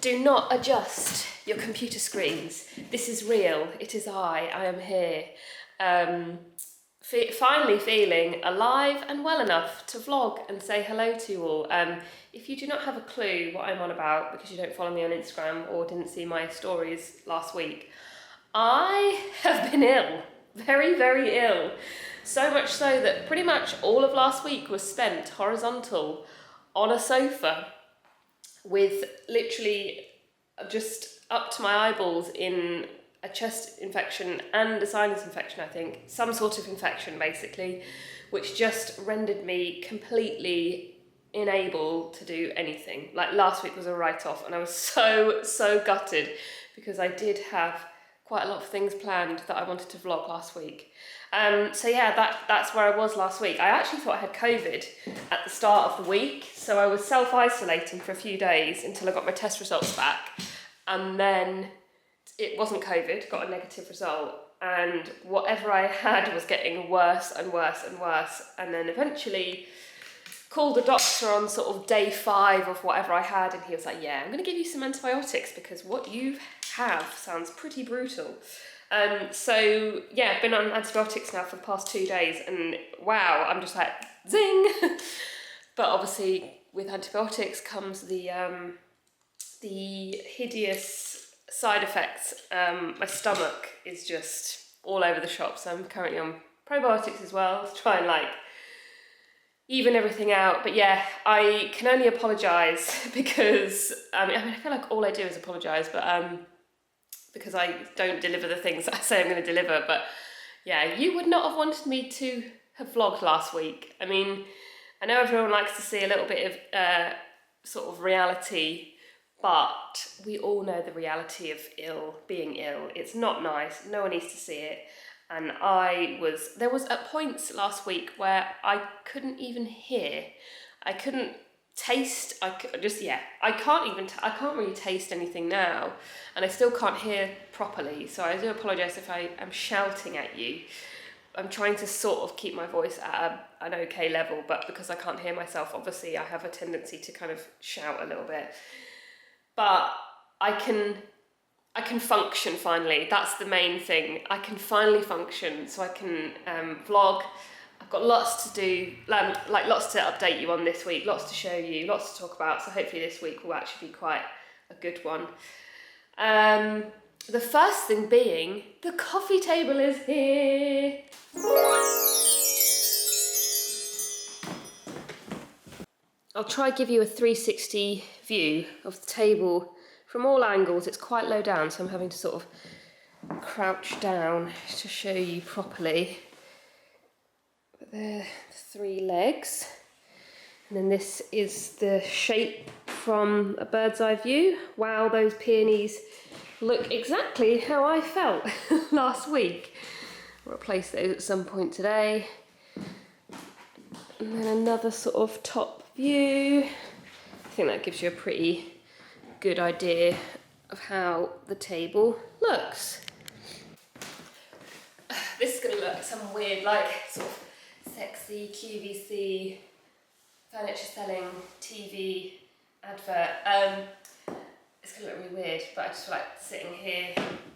Do not adjust your computer screens. This is real. It is I am here. Finally feeling alive and well enough to vlog and say hello to you all. If you do not have a clue what I'm on about because you don't follow me on Instagram or didn't see my stories last week, I have been ill. Very, very ill. So much so that pretty much all of last week was spent horizontal on a sofa with literally just up to my eyeballs in a chest infection and a sinus infection, I think. Some sort of infection, basically, which just rendered me completely unable to do anything. Like, last week was a write-off, and I was so gutted because I did have quite a lot of things planned that I wanted to vlog last week. So yeah, that's where I was last week. I actually thought I had COVID at the start of the week, so I was self-isolating for a few days until I got my test results back, and then it wasn't COVID, got a negative result, and whatever I had was getting worse and worse and worse, and then eventually called the doctor on sort of day 5 of whatever I had, and he was like, yeah, I'm going to give you some antibiotics because what you have sounds pretty brutal. So yeah, I've been on antibiotics now for the past 2 days, and wow, I'm just like, zing! But obviously with antibiotics comes the hideous side effects. My stomach is just all over the shop, so I'm currently on probiotics as well to try and like even everything out. But yeah, I can only apologise because I feel like all I do is apologise, but because I don't deliver the things that I say I'm going to deliver. But yeah, you would not have wanted me to have vlogged last week. I mean, I know everyone likes to see a little bit of sort of reality, but we all know the reality of being ill. It's not nice, no one needs to see it. And there was at points last week where I couldn't even hear, I couldn't taste, I can't really taste anything now, and I still can't hear properly, so I do apologise if I am shouting at you. I'm trying to sort of keep my voice at an okay level, but because I can't hear myself, obviously I have a tendency to kind of shout a little bit. But I can function finally. That's the main thing. I can finally function, so I can vlog. I've got lots to do, like lots to update you on this week, lots to show you, lots to talk about. So hopefully this week will actually be quite a good one. The first thing being, the coffee table is here. I'll try to give you a 360 view of the table from all angles. It's quite low down, so I'm having to sort of crouch down to show you properly. But there are the 3 legs. And then this is the shape from a bird's eye view. Wow, those peonies look exactly how I felt last week. I'll replace those at some point today. And then another sort of top view. I think that gives you a pretty good idea of how the table looks. This is going to look some weird, like, sort of sexy QVC furniture selling TV advert. It's going to look really weird, but I just feel like sitting here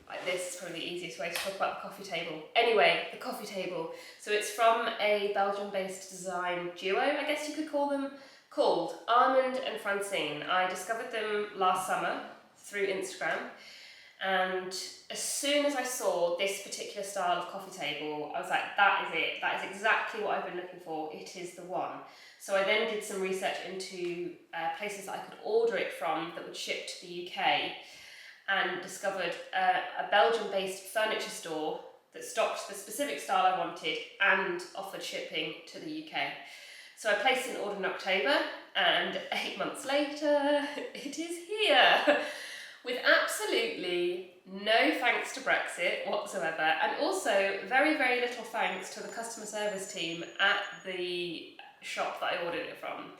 like this is probably the easiest way to talk about the coffee table. Anyway, the coffee table. So it's from a Belgium-based design duo, I guess you could call them, called Armand and Francine. I discovered them last summer through Instagram, and as soon as I saw this particular style of coffee table, I was like, that is it. That is exactly what I've been looking for. It is the one. So I then did some research into places that I could order it from that would ship to the UK, and discovered a Belgium-based furniture store that stocked the specific style I wanted and offered shipping to the UK. So I placed an order in October, and 8 months later, it is here. With absolutely no thanks to Brexit whatsoever, and also very, very little thanks to the customer service team at the shop that I ordered it from.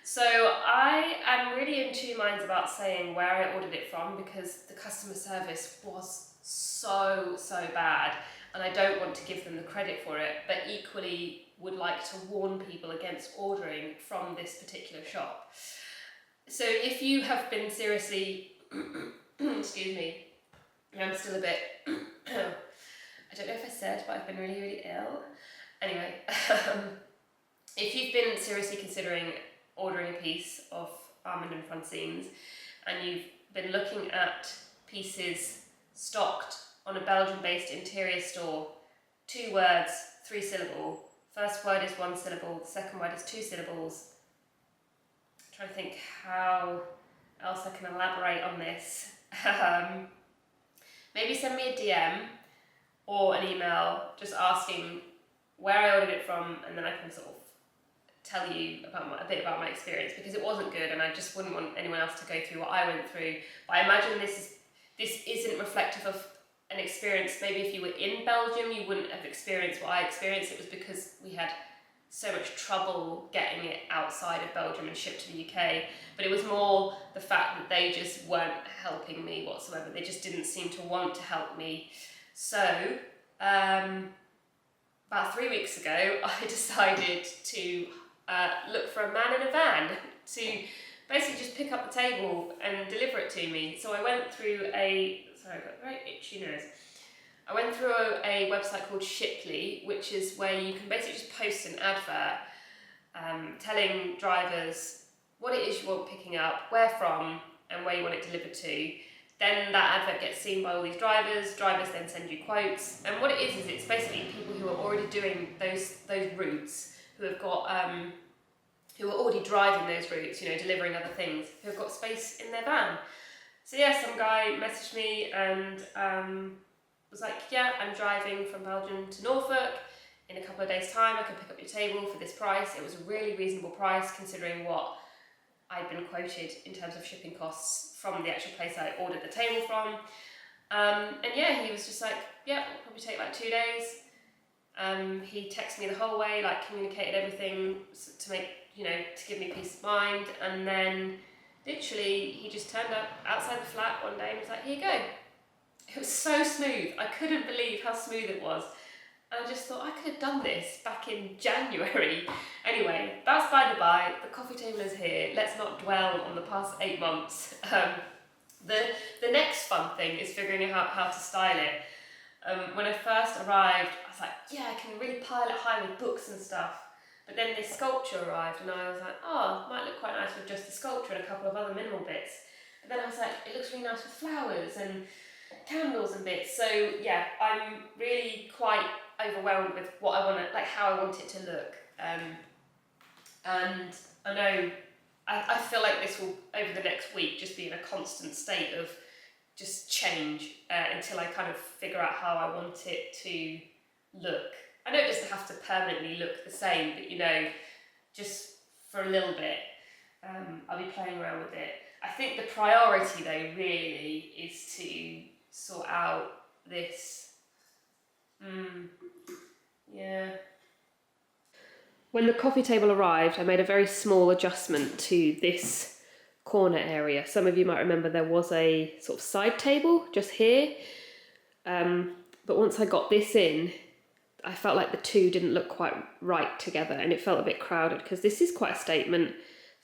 So I am really in 2 minds about saying where I ordered it from, because the customer service was so bad, and I don't want to give them the credit for it, but equally would like to warn people against ordering from this particular shop. So if you have been seriously Excuse me. I'm still a bit... I don't know if I said, but I've been really, really ill. Anyway, if you've been seriously considering ordering a piece of almond and francines, and you've been looking at pieces stocked on a Belgian-based interior store, 2 words, 3 syllable. First word is 1 syllable, the second word is 2 syllables. I'm trying to think how else I can elaborate on this. Maybe send me a DM or an email just asking where I ordered it from, and then I can sort of tell you about a bit about my experience, because it wasn't good and I just wouldn't want anyone else to go through what I went through. But I imagine this isn't reflective of an experience. Maybe if you were in Belgium you wouldn't have experienced what I experienced. It was because we had so much trouble getting it outside of Belgium and shipped to the UK. But it was more the fact that they just weren't helping me whatsoever. They just didn't seem to want to help me. So about 3 weeks ago I decided to look for a man in a van to basically just pick up the table and deliver it to me. So I went through sorry, I've got a very itchy nose. I went through a website called Shipley, which is where you can basically just post an advert telling drivers what it is you want picking up, where from, and where you want it delivered to. Then that advert gets seen by all these drivers then send you quotes. And what it is it's basically people who are already doing those routes, who have got who are already driving those routes, you know, delivering other things, who have got space in their van. So yeah, some guy messaged me and was like, yeah, I'm driving from Belgium to Norfolk. In a couple of days' time, I can pick up your table for this price. It was a really reasonable price considering what I'd been quoted in terms of shipping costs from the actual place I ordered the table from. And yeah, he was just like, yeah, it'll probably take like 2 days. He texted me the whole way, like communicated everything to make, you know, to give me peace of mind. And then literally he just turned up outside the flat one day and was like, here you go. It was so smooth. I couldn't believe how smooth it was. And I just thought I could have done this back in January. Anyway, that's by the by. The coffee table is here. Let's not dwell on the past 8 months. The next fun thing is figuring out how to style it. When I first arrived, I was like, yeah, I can really pile it high with books and stuff. But then this sculpture arrived and I was like, oh, it might look quite nice with just the sculpture and a couple of other minimal bits. But then I was like, it looks really nice with flowers and candles and bits. So yeah, I'm really quite overwhelmed with what I want to, like how I want it to look. And I know, I feel like this will, over the next week, just be in a constant state of just change until I kind of figure out how I want it to look. I know it doesn't have to permanently look the same, but you know, just for a little bit, I'll be playing around with it. I think the priority though really is to sort out this, yeah. When the coffee table arrived, I made a very small adjustment to this corner area. Some of you might remember there was a sort of side table just here, but once I got this in, I felt like the two didn't look quite right together and it felt a bit crowded because this is quite a statement.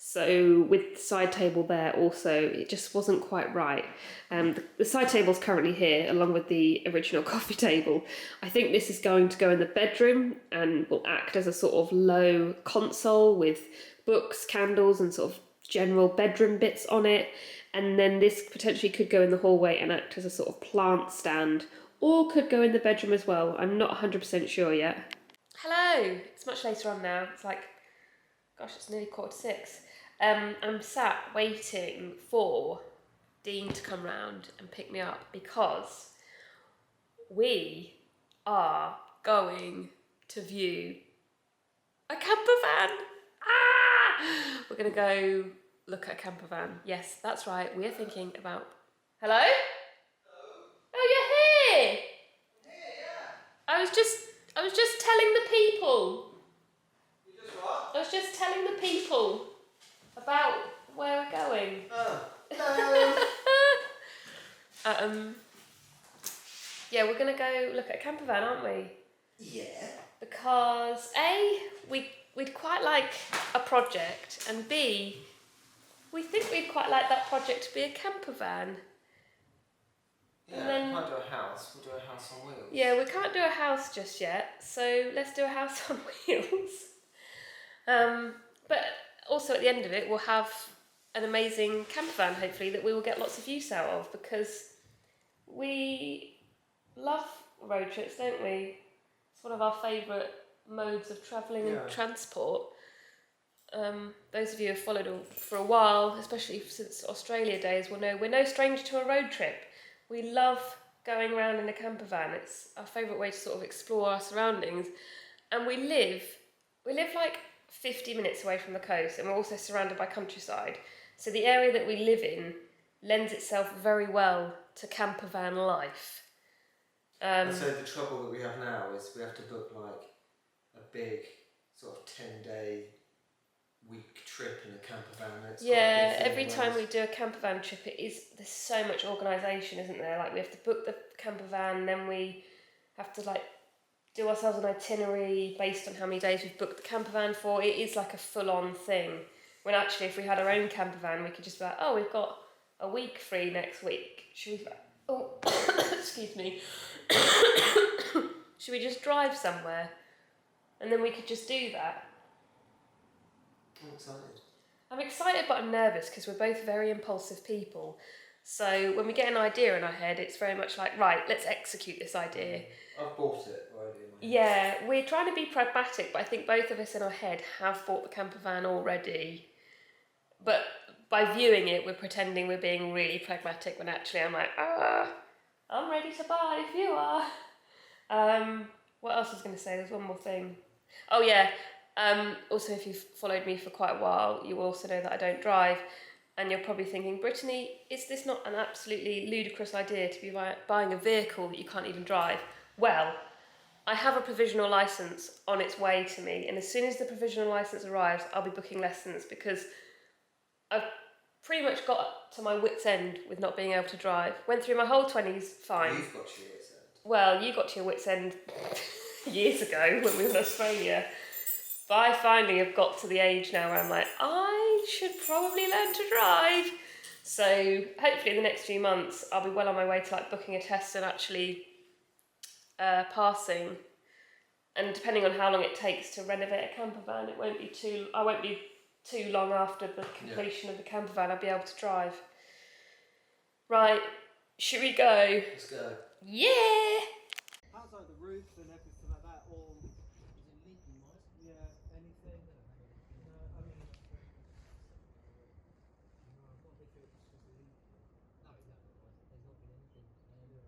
So with the side table there also, it just wasn't quite right. The side table's currently here along with the original coffee table. I think this is going to go in the bedroom and will act as a sort of low console with books, candles and sort of general bedroom bits on it. And then this potentially could go in the hallway and act as a sort of plant stand, or could go in the bedroom as well. I'm not 100% sure yet. Hello! It's much later on now. It's like, gosh, it's nearly 6:15. I'm sat waiting for Dean to come round and pick me up because we are going to view a campervan. Ah! We're going to go look at a campervan. Yes, that's right. We are thinking about... Hello? Oh, you're here! Yeah. I was just telling the people. You just what? I was just telling the people about where we're going. Oh. Yeah, we're gonna go look at a campervan, aren't we? Yeah. Because A, we'd quite like a project, and B, we think we'd quite like that project to be a camper van. Yeah, we can't do a house. We'll do a house on wheels. Yeah, we can't do a house just yet, so let's do a house on wheels. But also at the end of it, we'll have an amazing camper van, hopefully, that we will get lots of use out of, because we love road trips, don't we? It's one of our favourite modes of travelling and transport. Those of you who have followed for a while, especially since Australia days, will know we're no stranger to a road trip. We love going around in a camper van. It's our favourite way to sort of explore our surroundings. And we live like 50 minutes away from the coast, and we're also surrounded by countryside. So the area that we live in lends itself very well to camper van life. And so the trouble that we have now is we have to book like a big sort of 10-day week trip in a camper van. Every time we do a camper van trip, there's so much organisation, isn't there? Like we have to book the camper van, then we have to like do ourselves an itinerary based on how many days we've booked the camper van for. It is like a full-on thing. When actually, if we had our own camper van, we could just be like, oh, we've got a week free next week. Should we? Oh, excuse me. Should we just drive somewhere? And then we could just do that. I'm excited. I'm excited, but I'm nervous because we're both very impulsive people. So when we get an idea in our head, it's very much like, right, let's execute this idea. I've bought it already. Yeah, we're trying to be pragmatic, but I think both of us in our head have bought the camper van already. But by viewing it, we're pretending we're being really pragmatic when actually I'm like, I'm ready to buy if you are. What else was I going to say? There's one more thing. Oh yeah. Also, if you've followed me for quite a while, you will also know that I don't drive. And you're probably thinking, Brittany, is this not an absolutely ludicrous idea to be buying a vehicle that you can't even drive? Well, I have a provisional licence on its way to me, and as soon as the provisional licence arrives, I'll be booking lessons, because I've pretty much got to my wit's end with not being able to drive. Went through my whole 20s fine. You've got to your wit's end. Well, you got to your wit's end years ago when we were in Australia. But I finally have got to the age now where I'm like, I should probably learn to drive. So hopefully in the next few months, I'll be well on my way to like booking a test and actually passing. And depending on how long it takes to renovate a camper van, I won't be too long after the completion of the camper van, I'll be able to drive. Right, should we go? Let's go. Yeah! Outside the roofs and everything like that, all. Is it leaking, Mike? Yeah, anything. I mean. No, I'm not sure it's just leaking. No, exactly, Mike. There's not been anything.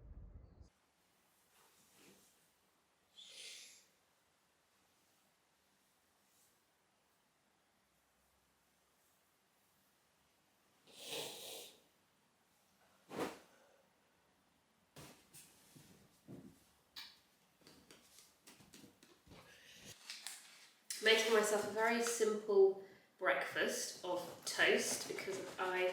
Making myself a very simple breakfast of toast because I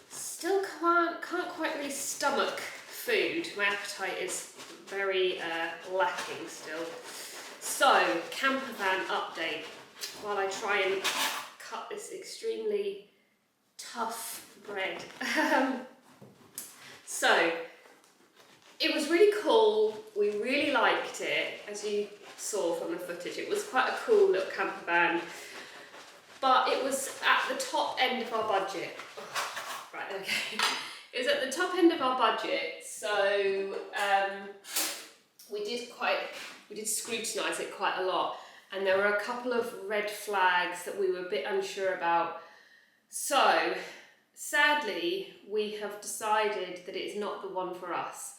still can't quite really stomach food. My appetite is very lacking still. So, camper van update while I try and cut this extremely tough bread. So, it was really cool. We really liked it, as you saw from the footage. It was quite a cool little camper van, but it was at the top end of our budget. Right, okay. It was at the top end of our budget, so we did scrutinise it quite a lot, and there were a couple of red flags that we were a bit unsure about. So, sadly, we have decided that it's not the one for us.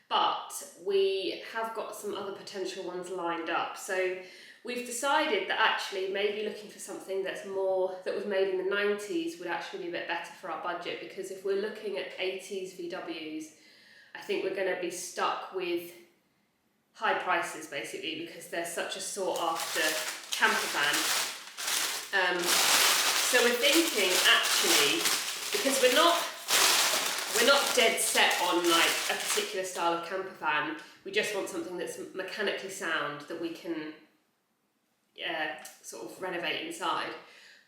But we have got some other potential ones lined up. So we've decided that actually maybe looking for something that was made in the 90s would actually be a bit better for our budget, because if we're looking at 80s VWs, I think we're going to be stuck with high prices basically, because they're such a sought after camper van. So we're thinking actually, because we're not dead set on like a particular style of camper van. We just want something that's mechanically sound that we can sort of renovate inside.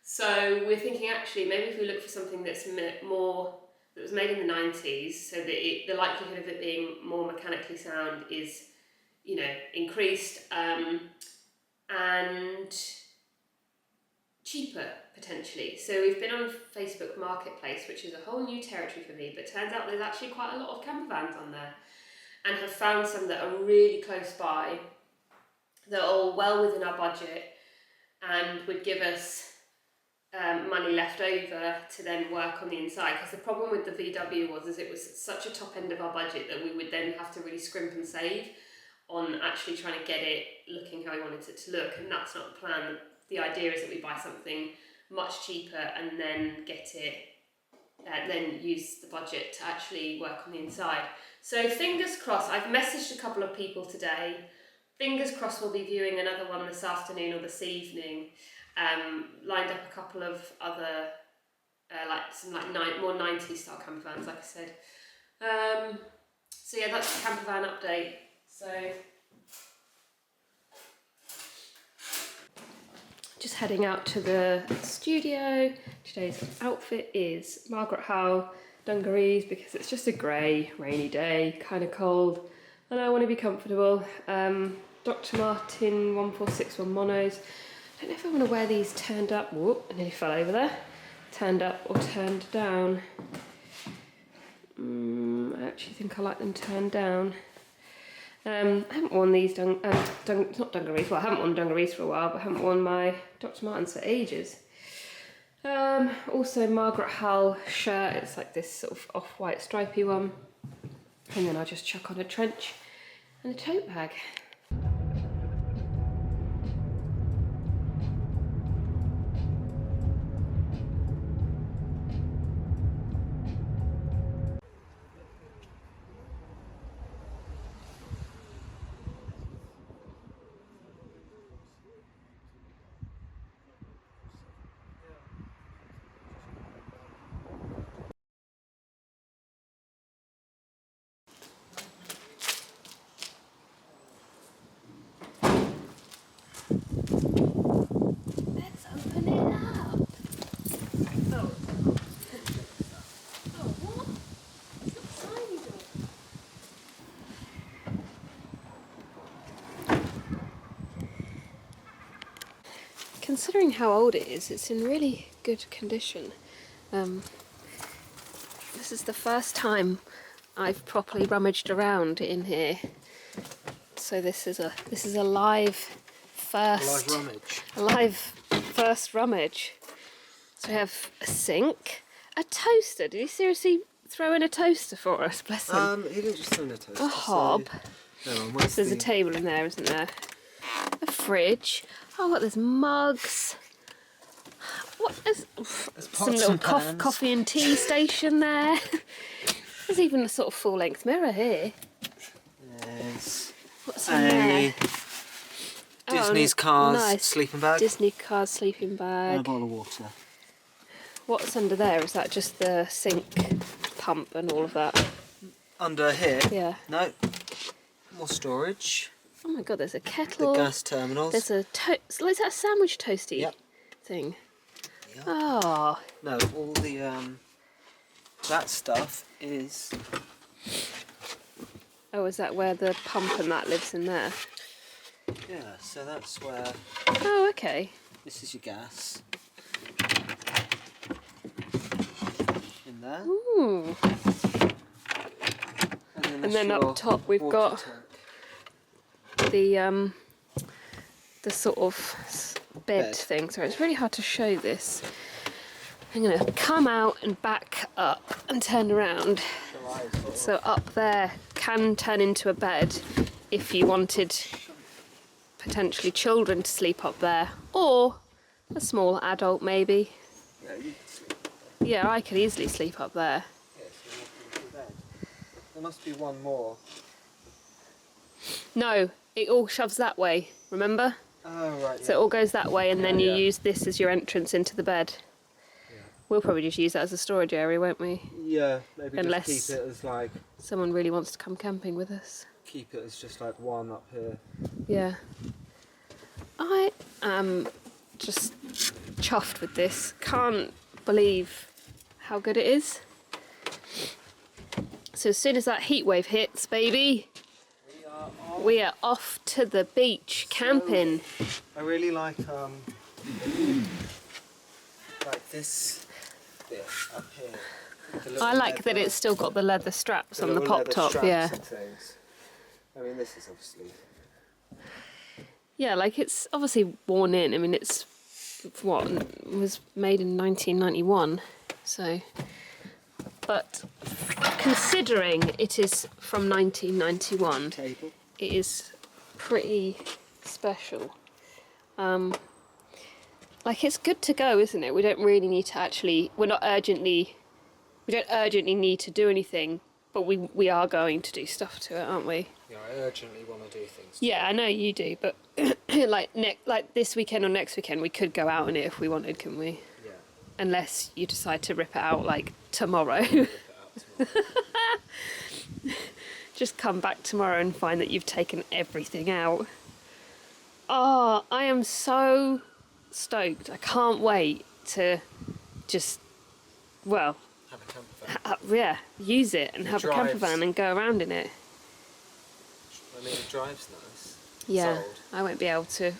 So we're thinking actually maybe if we look for something that's more, that was made in the 90s, so that the likelihood of it being more mechanically sound is, you know, increased, and cheaper potentially. So we've been on Facebook Marketplace, which is a whole new territory for me, but turns out there's actually quite a lot of camper vans on there, and have found some that are really close by, that are all well within our budget, and would give us money left over to then work on the inside. Because the problem with the VW was it was such a top end of our budget that we would then have to really scrimp and save on actually trying to get it looking how we wanted it to look, and that's not the plan. The idea is that we buy something much cheaper and then get it, then use the budget to actually work on the inside. So fingers crossed. I've messaged a couple of people today. Fingers crossed we'll be viewing another one this afternoon or this evening. Lined up a couple of other, more 90s style camper vans, like I said. So yeah, that's the camper van update. So just heading out to the studio. Today's outfit is Margaret Howe dungarees because it's just a grey, rainy day, kind of cold, and I want to be comfortable. Dr. Martin 1461 monos. I don't know if I want to wear these turned up. Whoop, I nearly fell over there. Turned up or turned down. I actually think I like them turned down. I haven't worn these not dungarees. Well, I haven't worn dungarees for a while, but I haven't worn my Dr. Martens for ages. Also Margaret Howe shirt. It's like this sort of off-white stripy one. And then I'll just chuck on a trench and a tote bag. Considering how old it is, it's in really good condition. This is the first time I've properly rummaged around in here. So this is a live first rummage. So we have a sink, a toaster. Did he seriously throw in a toaster for us? Bless him. He didn't just throw in a toaster. A hob. So, There's a table in there, isn't there? A fridge. Oh, what? There's mugs. What is some little coffee and tea station there? There's even a sort of full-length mirror here. There's what's in there? Disney's Cars sleeping bag. Disney Cars sleeping bag. And a bottle of water. What's under there? Is that just the sink pump and all of that? Under here? Yeah. No. More storage. Oh my god, there's a kettle. The gas terminals. There's a is that a sandwich toasty thing? Yep. Oh. No, all the that stuff is. Oh, is that where the pump and that lives in there? Yeah, so that's where. Oh, okay. This is your gas. In there. Ooh. And then up top we've got the sort of bed thing. Sorry, it's really hard to show this. I'm going to come out and back up and turn around. So up there can turn into a bed if you wanted potentially children to sleep up there, or a small adult maybe. Yeah, you could sleep. Yeah, I could easily sleep up there. Yeah, so you can bed. There must be one more. No, it all shoves that way, remember? Oh, right. So it all goes that way, and then you use this as your entrance into the bed. Yeah. We'll probably just use that as a storage area, won't we? Yeah, maybe Unless just keep it as like. Someone really wants to come camping with us. Keep it as just like one up here. Yeah. I am just chuffed with this. Can't believe how good it is. So as soon as that heat wave hits, baby, we are off to the beach camping. So, I really like this bit up here. I like that it's still got the leather straps on the pop top. Yeah. I mean, this is obviously. Yeah, like it's obviously worn in. I mean, it's what was made in 1991, so. But considering it is from 1991, Table. it is pretty special. Like it's good to go, isn't it? We don't really need to actually. We don't urgently need to do anything, but we are going to do stuff to it, aren't we? Yeah, I urgently want to do things. Yeah, I know you do, but like this weekend or next weekend, we could go out on it if we wanted, couldn't we? Yeah. Unless you decide to rip it out like tomorrow. Rip it out tomorrow. Just come back tomorrow and find that you've taken everything out. Oh, I am so stoked. I can't wait to just, well, Have a campervan. yeah, use it and have a camper van and go around in it. I mean, it drives nice. Yeah, Sold. I won't be able to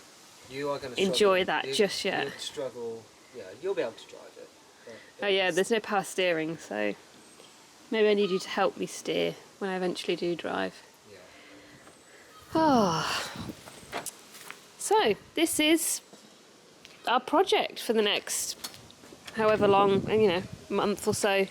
You are going to enjoy that just yet. You'll struggle. Yeah, you'll be able to drive it. Oh yeah, there's no power steering, so maybe I need you to help me steer when I eventually do drive. Yeah. Ah. So, this is our project for the next however long, month or so.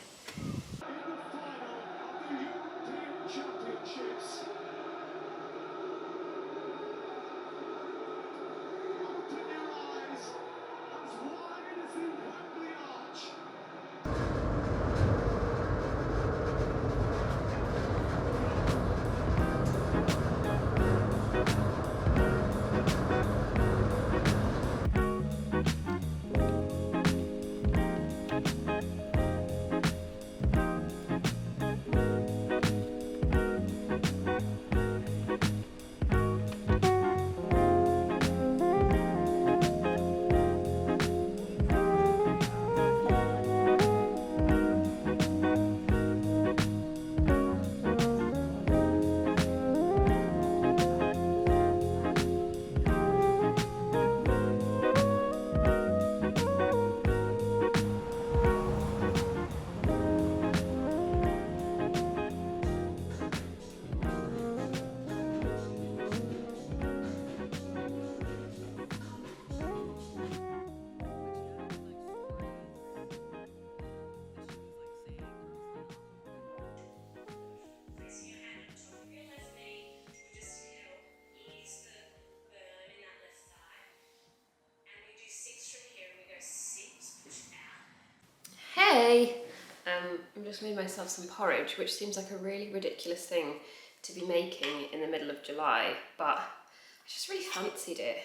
Hey! I've just made myself some porridge, which seems like a really ridiculous thing to be making in the middle of July, but I just really fancied it.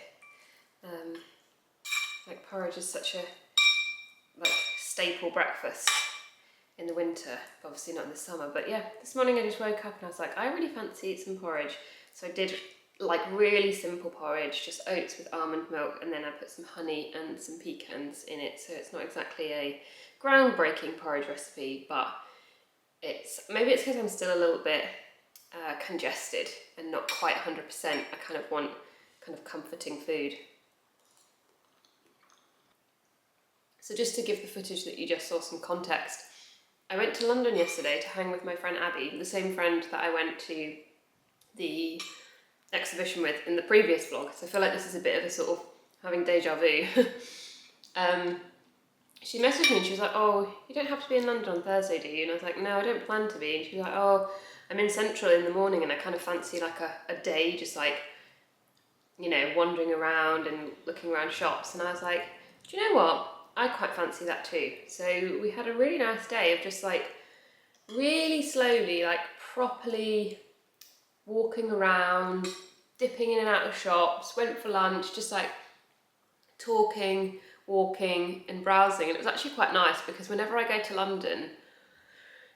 Like porridge is such a staple breakfast in the winter, obviously not in the summer, but yeah, this morning I just woke up and I was like, I really fancy some porridge. So I did like really simple porridge, just oats with almond milk, and then I put some honey and some pecans in it, so it's not exactly a groundbreaking porridge recipe, but maybe it's because I'm still a little bit congested and not quite 100%. I kind of want comforting food. So just to give the footage that you just saw some context, I went to London yesterday to hang with my friend Abby, the same friend that I went to the exhibition with in the previous vlog, so I feel like this is a bit of a sort of having deja vu. She messaged me and she was like, oh, you don't have to be in London on Thursday, do you? And I was like, no, I don't plan to be. And she was like, oh, I'm in Central in the morning and I kind of fancy like a day just like, wandering around and looking around shops. And I was like, do you know what? I quite fancy that too. So we had a really nice day of just like really slowly, like properly walking around, dipping in and out of shops, went for lunch, just like talking, walking and browsing. And it was actually quite nice because whenever I go to London,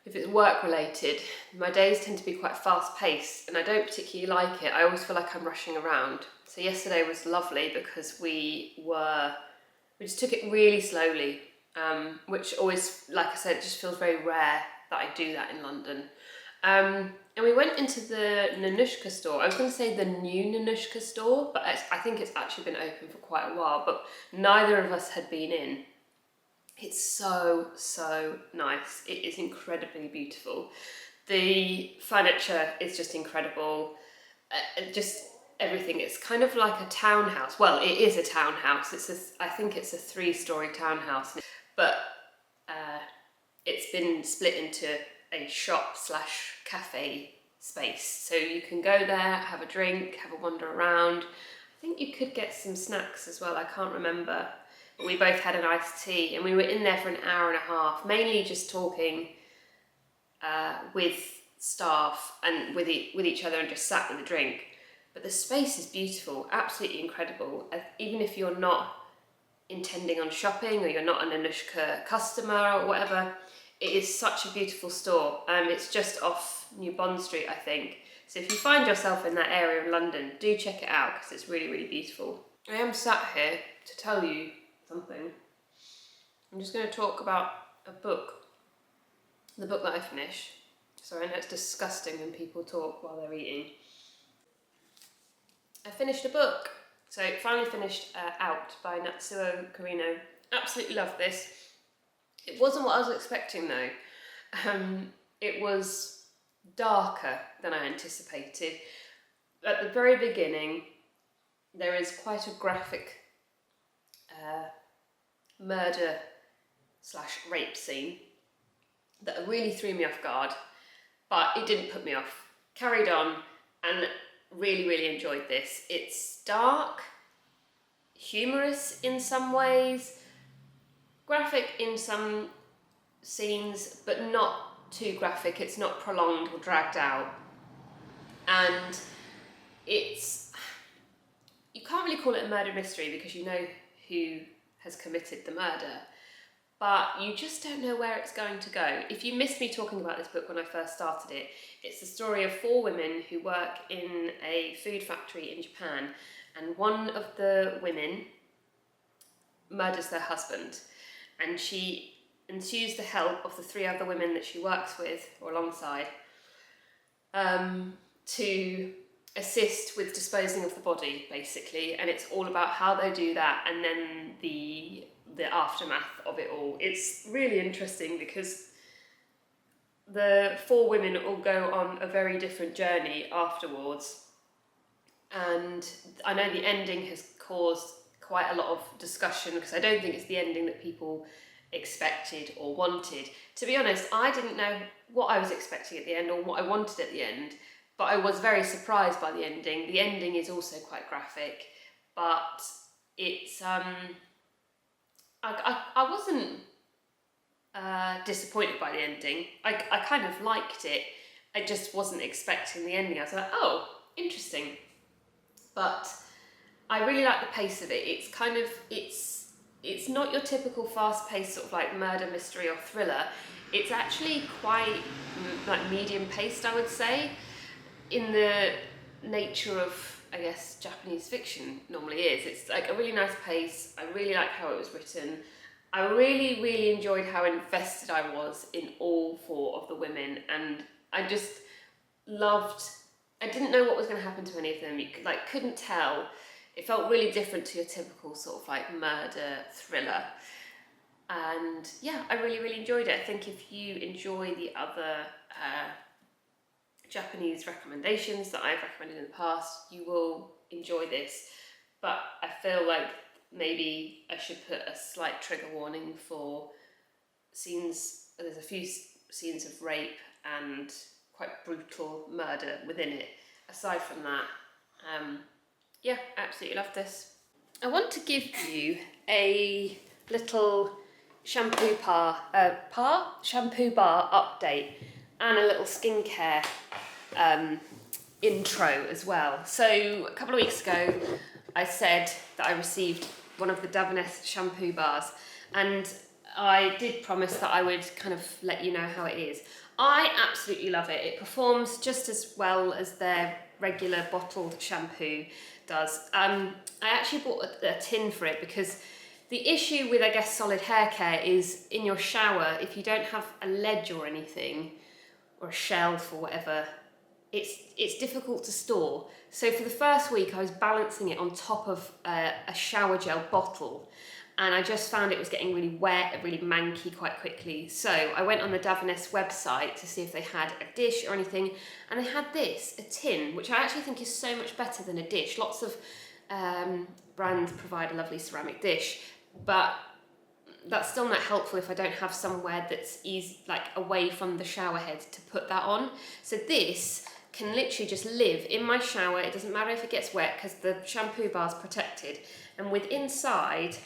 if it's work related, my days tend to be quite fast paced and I don't particularly like it. I always feel like I'm rushing around. So yesterday was lovely because we were We just took it really slowly, which always, like I said, just feels very rare that I do that in London. And we went into the Nanushka store. I was going to say the new Nanushka store, but I think it's actually been open for quite a while, but neither of us had been in. It's so, so nice. It is incredibly beautiful. The furniture is just incredible. Just everything. It's kind of like a townhouse. Well, it is a townhouse. I think it's a 3-story townhouse, but it's been split into a shop / cafe space. So you can go there, have a drink, have a wander around. I think you could get some snacks as well. I can't remember. But we both had an iced tea and we were in there for an hour and a half, mainly just talking with staff and with each other and just sat with a drink. But the space is beautiful, absolutely incredible. Even if you're not intending on shopping or you're not an Anushka customer or whatever, it is such a beautiful store. It's just off New Bond Street, I think. So if you find yourself in that area in London, do check it out because it's really, really beautiful. I am sat here to tell you something. I'm just going to talk about a book. The book that I finished. So I know it's disgusting when people talk while they're eating. I finished a book. So finally finished Out by Natsuo Kirino. Absolutely loved this. It wasn't what I was expecting though. It was darker than I anticipated. At the very beginning, there is quite a graphic murder / rape scene that really threw me off guard, but it didn't put me off. Carried on and really, really enjoyed this. It's dark, humorous in some ways, graphic in some scenes, but not too graphic. It's not prolonged or dragged out. And you can't really call it a murder mystery because you know who has committed the murder, but you just don't know where it's going to go. If you missed me talking about this book when I first started it, it's the story of 4 women who work in a food factory in Japan, and one of the women murders their husband, and she ensues the help of the 3 other women that she works with or alongside to assist with disposing of the body, basically, and it's all about how they do that and then the aftermath of it all. It's really interesting because the 4 women all go on a very different journey afterwards, and I know the ending has caused quite a lot of discussion because I don't think it's the ending that people expected or wanted. To be honest, I didn't know what I was expecting at the end or what I wanted at the end, but I was very surprised by the ending. The ending is also quite graphic, but it's I wasn't disappointed by the ending. I kind of liked it. I just wasn't expecting the ending. I was like, oh, interesting. But I really like the pace of it. It's kind of, it's not your typical fast-paced sort of like murder mystery or thriller. It's actually quite like medium-paced, I would say, in the nature of, I guess, Japanese fiction normally is. It's like a really nice pace. I really like how it was written. I really, really enjoyed how invested I was in all 4 of the women, and I just loved, I didn't know what was going to happen to any of them. You couldn't tell. It felt really different to your typical sort of like murder thriller. And yeah, I really, really enjoyed it. I think if you enjoy the other Japanese recommendations that I've recommended in the past, you will enjoy this. But I feel like maybe I should put a slight trigger warning for scenes. There's a few scenes of rape and quite brutal murder within it. Aside from that, yeah, absolutely love this. I want to give you a little shampoo bar update and a little skincare intro as well. So a couple of weeks ago, I said that I received one of the Davines shampoo bars, and I did promise that I would kind of let you know how it is. I absolutely love it. It performs just as well as their regular bottled shampoo does. I actually bought a tin for it because The issue with, I guess, solid hair care is in your shower, if you don't have a ledge or anything, or a shelf or whatever, it's difficult to store. So for the first week, I was balancing it on top of a shower gel bottle, and I just found it was getting really wet and really manky quite quickly. So I went on the Davines website to see if they had a dish or anything, and they had this, a tin, which I actually think is so much better than a dish. Lots of brands provide a lovely ceramic dish, but that's still not helpful if I don't have somewhere that's easy, like away from the shower head to put that on. So this can literally just live in my shower. It doesn't matter if it gets wet because the shampoo bar's protected. And with inside,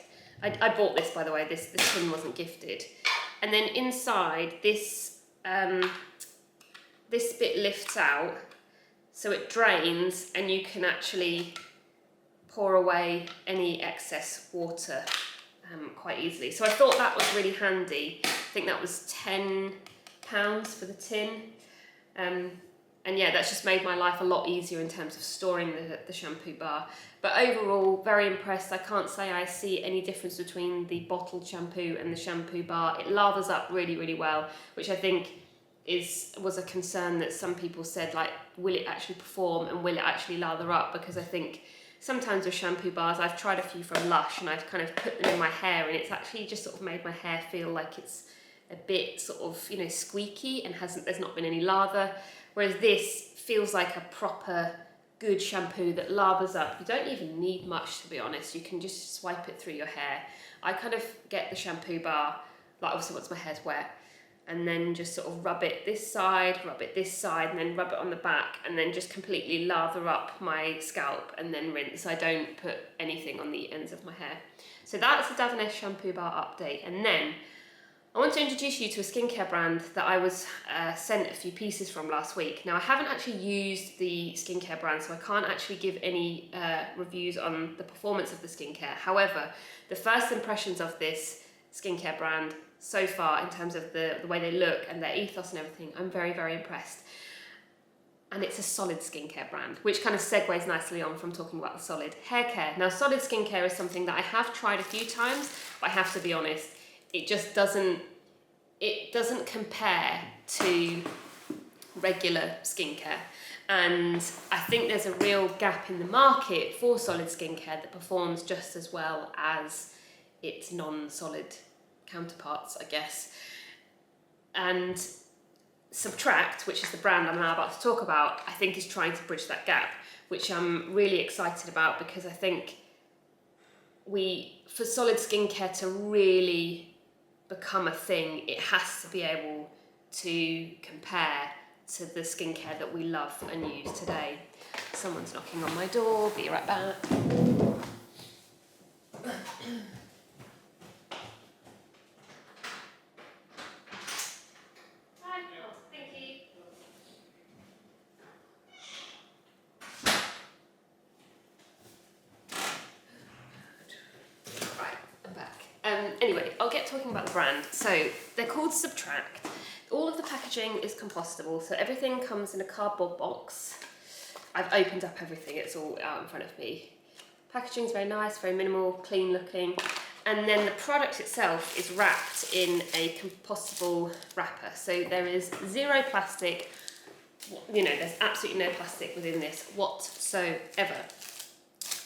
I bought this, by the way, this tin wasn't gifted. And then inside, this bit lifts out, so it drains, and you can actually pour away any excess water quite easily. So I thought that was really handy. I think that was £10 for the tin. And yeah, that's just made my life a lot easier in terms of storing the shampoo bar. But overall, very impressed. I can't say I see any difference between the bottled shampoo and the shampoo bar. It lathers up really, really well, which I think was a concern that some people said, like, will it actually perform and will it actually lather up? Because I think sometimes with shampoo bars, I've tried a few from Lush and I've kind of put them in my hair, and it's actually just sort of made my hair feel like it's a bit sort of, you know, squeaky and there's not been any lather. Whereas this feels like a proper good shampoo that lathers up. You don't even need much, to be honest. You can just swipe it through your hair. I kind of get the shampoo bar, like obviously once my hair's wet, and then just sort of rub it this side, and then rub it on the back, and then just completely lather up my scalp and then rinse. I don't put anything on the ends of my hair. So that's the Davines shampoo bar update. And then I want to introduce you to a skincare brand that I was sent a few pieces from last week. Now, I haven't actually used the skincare brand, so I can't actually give any reviews on the performance of the skincare. However, the first impressions of this skincare brand so far, in terms of the way they look and their ethos and everything, I'm very, very impressed. And it's a solid skincare brand, which kind of segues nicely on from talking about the solid hair care. Now, solid skincare is something that I have tried a few times, but I have to be honest, it just doesn't compare to regular skincare. And I think there's a real gap in the market for solid skincare that performs just as well as its non-solid counterparts, I guess. And Subtract, which is the brand I'm now about to talk about, I think is trying to bridge that gap, which I'm really excited about, because I think for solid skincare to really become a thing, it has to be able to compare to the skincare that we love and use today. Someone's knocking on my door, be right back. Hi, thank you. Right, I'm back. Anyway, I'll get talking about the brand. So they're called Subtract. All of the packaging is compostable, so everything comes in a cardboard box. I've opened up everything, it's all out in front of me. Packaging's very nice, very minimal, clean looking. And then the product itself is wrapped in a compostable wrapper. So there is zero plastic, you know, there's absolutely no plastic within this whatsoever.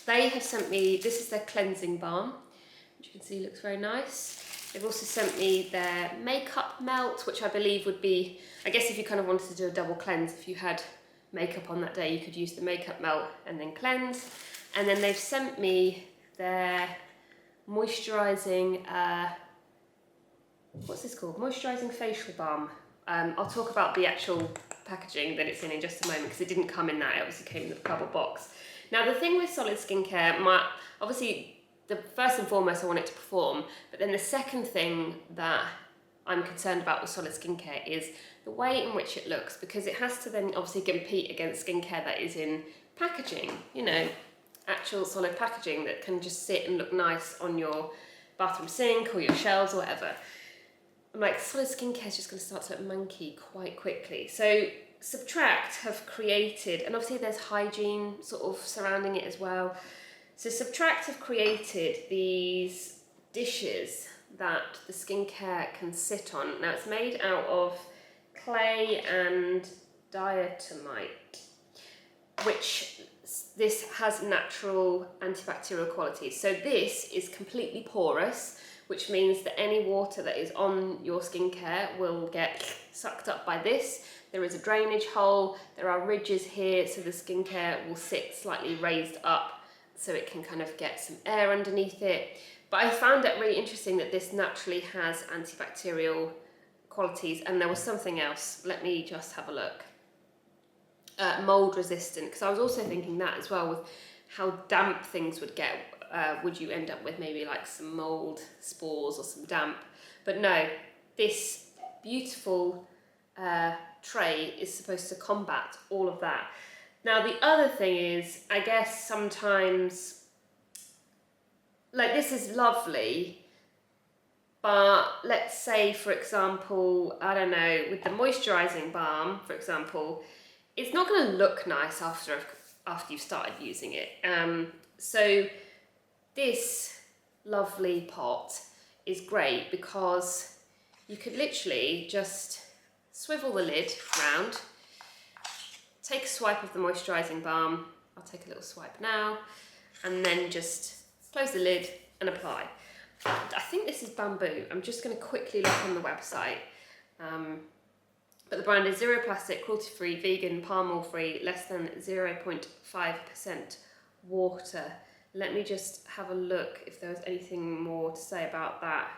They have sent me, this is their cleansing balm, which you can see looks very nice. They've also sent me their makeup melt, which I believe would be, I guess if you kind of wanted to do a double cleanse, if you had makeup on that day, you could use the makeup melt and then cleanse. And then they've sent me their moisturising, what's this called? Moisturising facial balm. I'll talk about the actual packaging that it's in just a moment, because it didn't come in that, it obviously came in the cardboard box. Now the thing with solid skincare, obviously the first and foremost I want it to perform, but then the second thing that I'm concerned about with solid skincare is the way in which it looks, because it has to then obviously compete against skincare that is in packaging, you know, actual solid packaging that can just sit and look nice on your bathroom sink or your shelves or whatever. I'm like, solid skincare is just going to start to look manky quite quickly. So Subtract have created, and obviously there's hygiene sort of surrounding it as well. So Subtract have created these dishes that the skincare can sit on. Now it's made out of clay and diatomite, which this has natural antibacterial qualities. So this is completely porous, which means that any water that is on your skincare will get sucked up by this. There is a drainage hole, there are ridges here, so the skincare will sit slightly raised up so it can kind of get some air underneath it. But I found it really interesting that this naturally has antibacterial qualities, and there was something else. Let me just have a look. Mold resistant, because I was also thinking that as well, with how damp things would get. Would you end up with maybe like some mold spores or some damp? But no, this beautiful tray is supposed to combat all of that. Now the other thing is, I guess sometimes, like, this is lovely, but let's say, for example, I don't know, with the moisturising balm, for example, it's not going to look nice after you've started using it. So this lovely pot is great because you could literally just swivel the lid round, take a swipe of the moisturising balm. I'll take a little swipe now, and then just close the lid and apply. I think this is bamboo. I'm just going to quickly look on the website. But the brand is zero plastic, cruelty-free, vegan, palm oil-free, less than 0.5% water. Let me just have a look if there was anything more to say about that.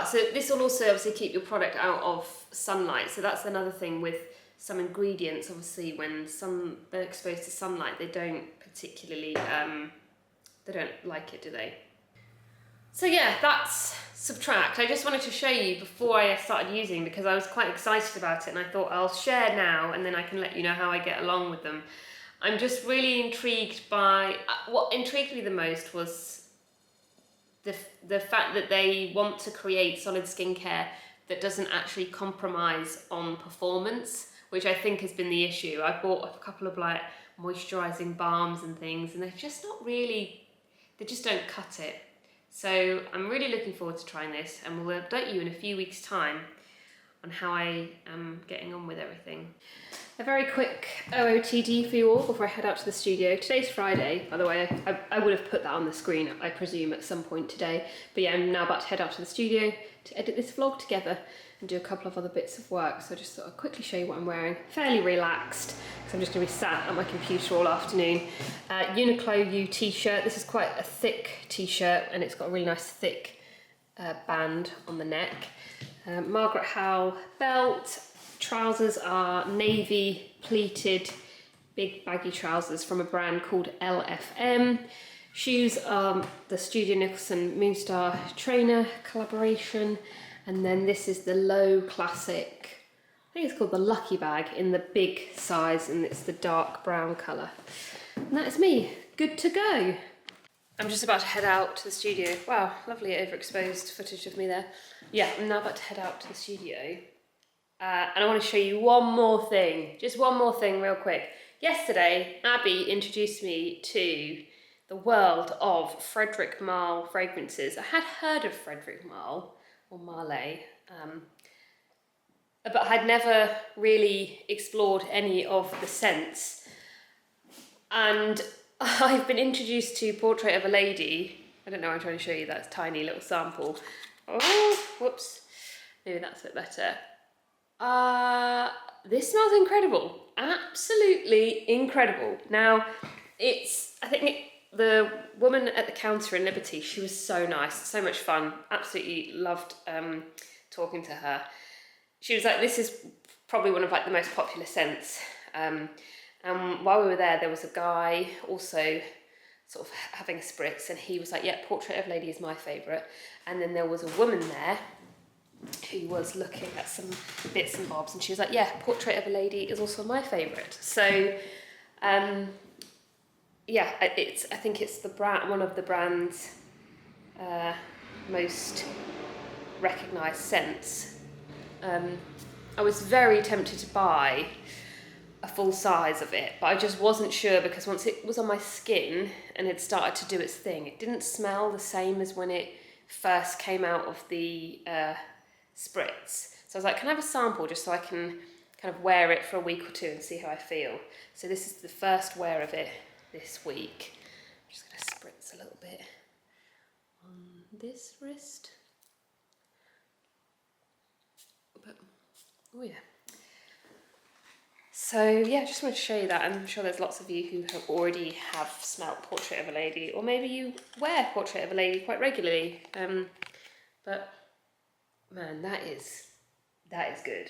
So this will also obviously keep your product out of sunlight. So that's another thing with some ingredients. Obviously, when they're exposed to sunlight, they don't particularly, they don't like it, do they? So yeah, that's Subtract. I just wanted to show you before I started using, because I was quite excited about it and I thought I'll share now and then I can let you know how I get along with them. I'm just really intrigued by, what intrigued me the most was the fact that they want to create solid skincare that doesn't actually compromise on performance, which I think has been the issue. I bought a couple of like moisturising balms and things and they're just not really, they just don't cut it. So I'm really looking forward to trying this, and we'll update you in a few weeks' time on how I am getting on with everything. A very quick OOTD for you all before I head out to the studio. Today's Friday, by the way. I would have put that on the screen, I presume, at some point today. But yeah, I'm now about to head out to the studio to edit this vlog together and do a couple of other bits of work. So I just thought I'd quickly show you what I'm wearing. Fairly relaxed, because I'm just going to be sat at my computer all afternoon. Uniqlo U t-shirt. This is quite a thick t-shirt and it's got a really nice thick band on the neck. Margaret Howell belt. Trousers are navy pleated, big baggy trousers from a brand called LFM. Shoes are the Studio Nicholson Moonstar Trainer collaboration. And then this is the Low Classic, I think it's called the Lucky Bag, in the big size, and it's the dark brown colour. And that is me, good to go. I'm just about to head out to the studio. Wow, lovely overexposed footage of me there. Yeah, I'm now about to head out to the studio. And I want to show you one more thing, just one more thing real quick. Yesterday, Abby introduced me to the world of Frederic Malle fragrances. I had heard of Frederic Malle, or Marley, but I'd never really explored any of the scents. And I've been introduced to Portrait of a Lady. I don't know, I'm trying to show you that tiny little sample. Oh, whoops, maybe that's a bit better. This smells incredible, absolutely incredible. Now, the woman at the counter in Liberty, she was so nice, so much fun, absolutely loved talking to her. She was like, this is probably one of like the most popular scents. And while we were there was a guy also sort of having a spritz, and he was like, yeah, Portrait of a Lady is my favourite. And then there was a woman there who was looking at some bits and bobs, and she was like, yeah, Portrait of a Lady is also my favourite. So yeah, I think it's the brand, one of the brand's most recognised scents. I was very tempted to buy a full size of it, but I just wasn't sure because once it was on my skin and had started to do its thing, it didn't smell the same as when it first came out of the spritz. So I was like, can I have a sample just so I can kind of wear it for a week or two and see how I feel? So this is the first wear of it this week. I'm just going to spritz a little bit on this wrist. But, oh yeah. So yeah, I just wanted to show you that. I'm sure there's lots of you who already have smelt Portrait of a Lady, or maybe you wear Portrait of a Lady quite regularly. But man, that is good.